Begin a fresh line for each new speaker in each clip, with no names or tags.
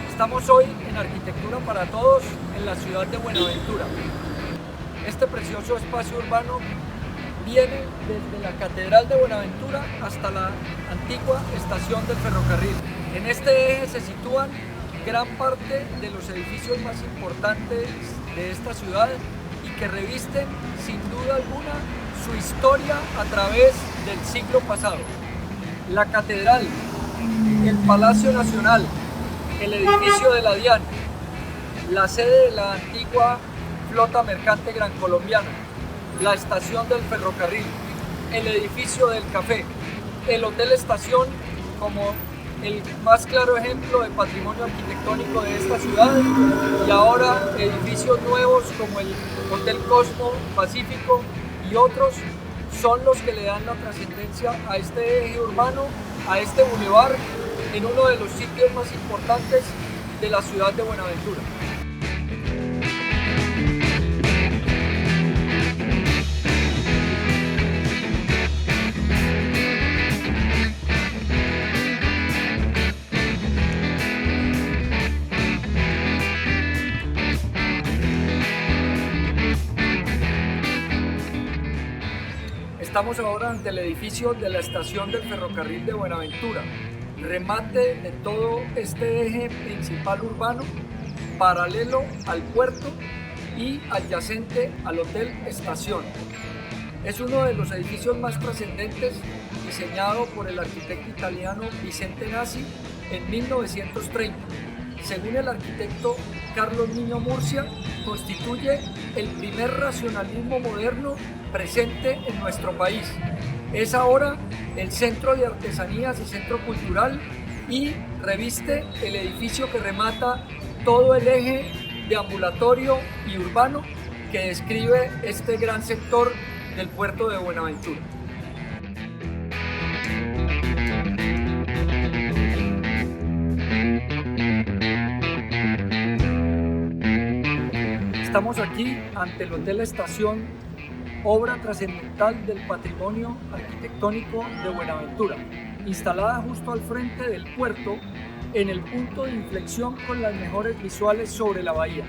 Estamos hoy en Arquitectura para Todos en la ciudad de Buenaventura. Este precioso espacio urbano viene desde la Catedral de Buenaventura hasta la antigua estación del ferrocarril. En este eje se sitúan gran parte de los edificios más importantes de esta ciudad y que revisten sin duda alguna su historia a través del siglo pasado. La Catedral, el Palacio Nacional, el edificio de la DIAN, la sede de la antigua Flota Mercante Gran Colombiana, la estación del ferrocarril, el edificio del café, el Hotel Estación como el más claro ejemplo de patrimonio arquitectónico de esta ciudad, y ahora edificios nuevos como el Hotel Cosmo Pacífico y otros son los que le dan la trascendencia a este eje urbano, a este bulevar, en uno de los sitios más importantes de la ciudad de Buenaventura. Estamos ahora ante el edificio de la estación del ferrocarril de Buenaventura, remate de todo este eje principal urbano, paralelo al puerto y adyacente al Hotel Estación. Es uno de los edificios más trascendentes, diseñado por el arquitecto italiano Vicente Nasi en 1930. Según el arquitecto Carlos Niño Murcia, constituye el primer racionalismo moderno presente en nuestro país. Es ahora el centro de artesanías y centro cultural y reviste el edificio que remata todo el eje de ambulatorio y urbano que describe este gran sector del puerto de Buenaventura. Estamos aquí ante el Hotel Estación, obra trascendental del patrimonio arquitectónico de Buenaventura, instalada justo al frente del puerto, en el punto de inflexión con las mejores visuales sobre la bahía.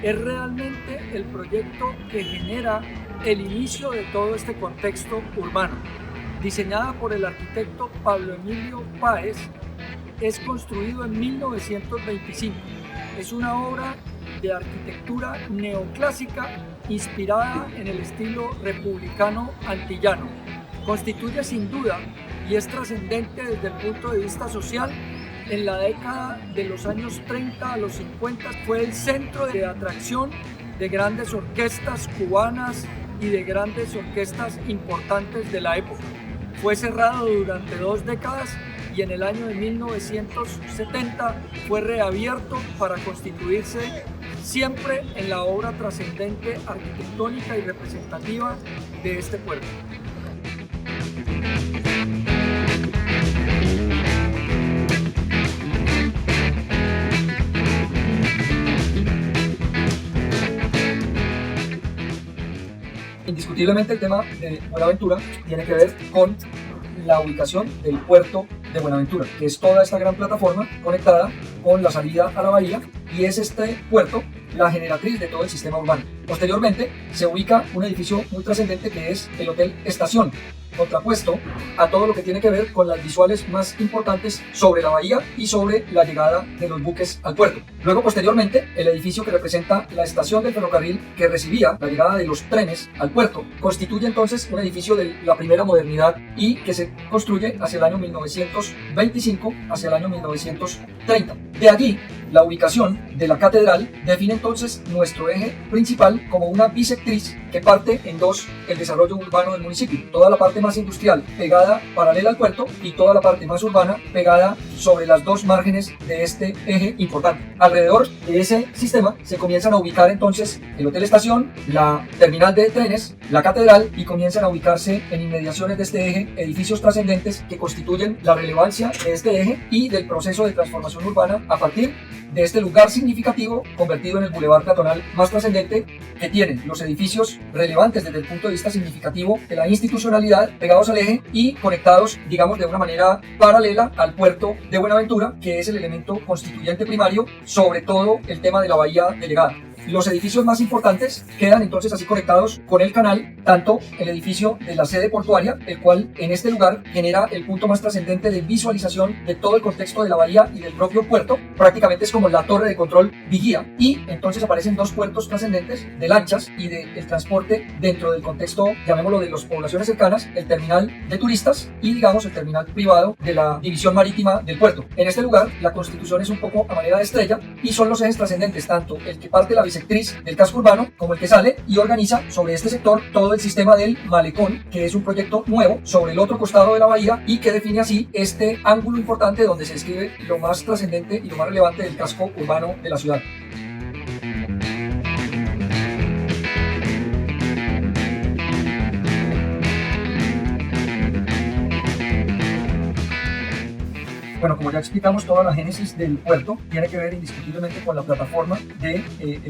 Es realmente el proyecto que genera el inicio de todo este contexto urbano. Diseñada por el arquitecto Pablo Emilio Páez, es construido en 1925. Es una obra de arquitectura neoclásica inspirada en el estilo republicano antillano. Constituye sin duda y es trascendente desde el punto de vista social. En la década de los años 30 a los 50 fue el centro de atracción de grandes orquestas cubanas y de grandes orquestas importantes de la época. Fue cerrado durante 2 décadas y en el año de 1970 fue reabierto para constituirse siempre en la obra trascendente arquitectónica y representativa de este puerto. Indiscutiblemente el tema de Buenaventura tiene que ver con la ubicación del puerto de Buenaventura, que es toda esta gran plataforma conectada con la salida a la bahía, y es este puerto la generatriz de todo el sistema urbano. Posteriormente se ubica un edificio muy trascendente que es el Hotel Estación, contrapuesto a todo lo que tiene que ver con las visuales más importantes sobre la bahía y sobre la llegada de los buques al puerto. Luego, posteriormente, el edificio que representa la estación del ferrocarril que recibía la llegada de los trenes al puerto constituye entonces un edificio de la primera modernidad y que se construye hacia el año 1925, hacia el año 1930. De allí La ubicación de la catedral define entonces nuestro eje principal como una bisectriz que parte en dos el desarrollo urbano del municipio. Toda la parte más industrial pegada paralela al puerto y toda la parte más urbana pegada sobre las dos márgenes de este eje importante. Alrededor de ese sistema se comienzan a ubicar entonces el Hotel Estación, la terminal de trenes, la catedral y comienzan a ubicarse en inmediaciones de este eje edificios trascendentes que constituyen la relevancia de este eje y del proceso de transformación urbana a partir de este lugar significativo convertido en el bulevar peatonal más trascendente que tienen los edificios relevantes desde el punto de vista significativo de la institucionalidad pegados al eje y conectados, digamos, de una manera paralela al puerto de Buenaventura, que es el elemento constituyente primario, sobre todo el tema de la bahía delegada. Los edificios más importantes quedan entonces así conectados con el canal, tanto el edificio de la sede portuaria, el cual en este lugar genera el punto más trascendente de visualización de todo el contexto de la bahía y del propio puerto, prácticamente es como la torre de control vigía, y entonces aparecen dos puertos trascendentes de lanchas y del transporte dentro del contexto, llamémoslo, de las poblaciones cercanas, el terminal de turistas y digamos el terminal privado de la división marítima del puerto. En este lugar la constitución es un poco a manera de estrella y son los ejes trascendentes, tanto el que parte la bisectriz del casco urbano como el que sale y organiza sobre este sector todo el sistema del malecón, que es un proyecto nuevo sobre el otro costado de la bahía y que define así este ángulo importante donde se describe lo más trascendente y lo más relevante del casco urbano de la ciudad. Bueno, como ya explicamos, toda la génesis del puerto tiene que ver indiscutiblemente con la plataforma del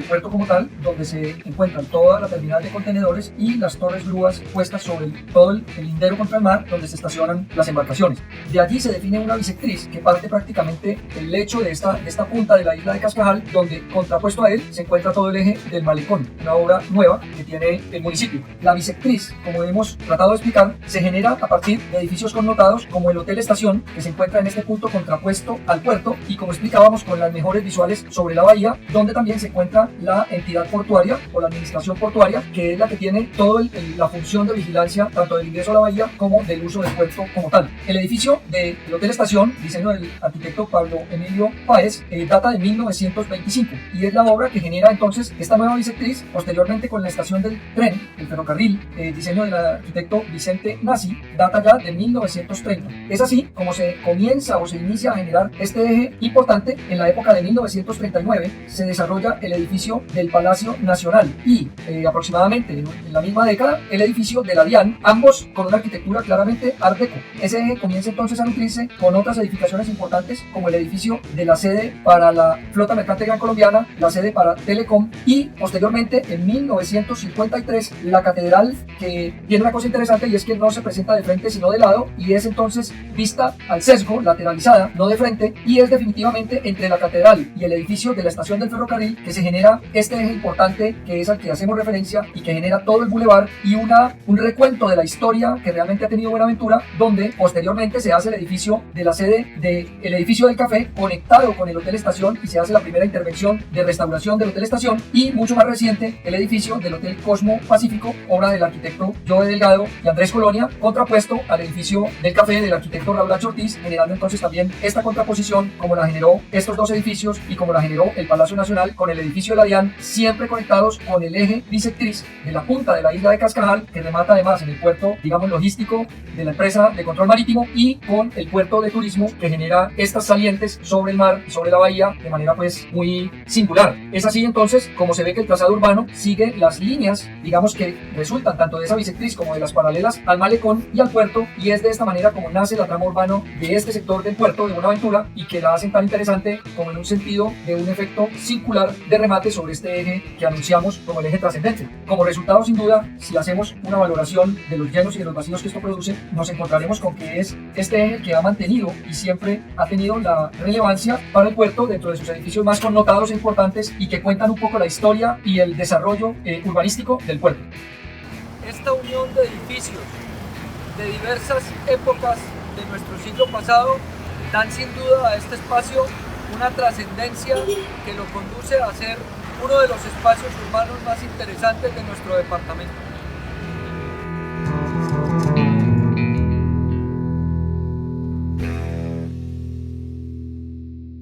puerto como tal, donde se encuentran toda la terminal de contenedores y las torres grúas puestas sobre todo el lindero contra el mar, donde se estacionan las embarcaciones. De allí se define una bisectriz que parte prácticamente el lecho de esta punta de la isla de Cascajal, donde contrapuesto a él se encuentra todo el eje del malecón, una obra nueva que tiene el municipio. La bisectriz, como hemos tratado de explicar, se genera a partir de edificios connotados como el Hotel Estación, que se encuentra en este punto contrapuesto al puerto y, como explicábamos, con las mejores visuales sobre la bahía, donde también se encuentra la entidad portuaria o la administración portuaria, que es la que tiene toda la función de vigilancia tanto del ingreso a la bahía como del uso del puerto como tal. El edificio del Hotel Estación, diseño del arquitecto Pablo Emilio Páez, data de 1925 y es la obra que genera entonces esta nueva bisectriz. Posteriormente, con la estación del tren, el ferrocarril, diseño del arquitecto Vicente Nasi, data ya de 1930. Es así como se comienza o se inicia a generar este eje importante. En la época de 1939 se desarrolla el edificio del Palacio Nacional y aproximadamente en la misma década el edificio de la DIAN, ambos con una arquitectura claramente art deco. Ese eje comienza entonces a nutrirse con otras edificaciones importantes como el edificio de la sede para la Flota Mercante Gran Colombiana, la sede para Telecom y posteriormente en 1953 la catedral, que tiene una cosa interesante y es que no se presenta de frente sino de lado y es entonces vista al sesgo lateralizada, no de frente, y es definitivamente entre la catedral y el edificio de la estación del ferrocarril que se genera este eje importante que es al que hacemos referencia y que genera todo el bulevar y un recuento de la historia que realmente ha tenido Buenaventura, donde posteriormente se hace el edificio de la sede del edificio del café conectado con el Hotel Estación y se hace la primera intervención de restauración del Hotel Estación, y mucho más reciente el edificio del Hotel Cosmo Pacífico, obra del arquitecto Joe Delgado y Andrés Colonia, contrapuesto al edificio del café del arquitecto Raúl H. Ortiz, generando entonces también esta contraposición como la generó estos dos edificios y como la generó el Palacio Nacional con el edificio de la DIAN, siempre conectados con el eje bisectriz de la punta de la isla de Cascajal, que remata además en el puerto, digamos, logístico de la empresa de control marítimo, y con el puerto de turismo que genera estas salientes sobre el mar y sobre la bahía de manera pues muy singular. Es así entonces como se ve que el trazado urbano sigue las líneas, digamos, que resultan tanto de esa bisectriz como de las paralelas al malecón y al puerto, y es de esta manera como nace la trama urbano de este sector del puerto de Buenaventura y que la hacen tan interesante como en un sentido de un efecto circular de remate sobre este eje que anunciamos como el eje trascendente. Como resultado, sin duda, si hacemos una valoración de los llenos y de los vacíos que esto produce, nos encontraremos con que es este eje que ha mantenido y siempre ha tenido la relevancia para el puerto dentro de sus edificios más connotados e importantes y que cuentan un poco la historia y el desarrollo urbanístico del puerto. Esta unión de edificios de diversas épocas de nuestro siglo pasado dan sin duda a este espacio una trascendencia que lo conduce a ser uno de los espacios urbanos más interesantes de nuestro departamento.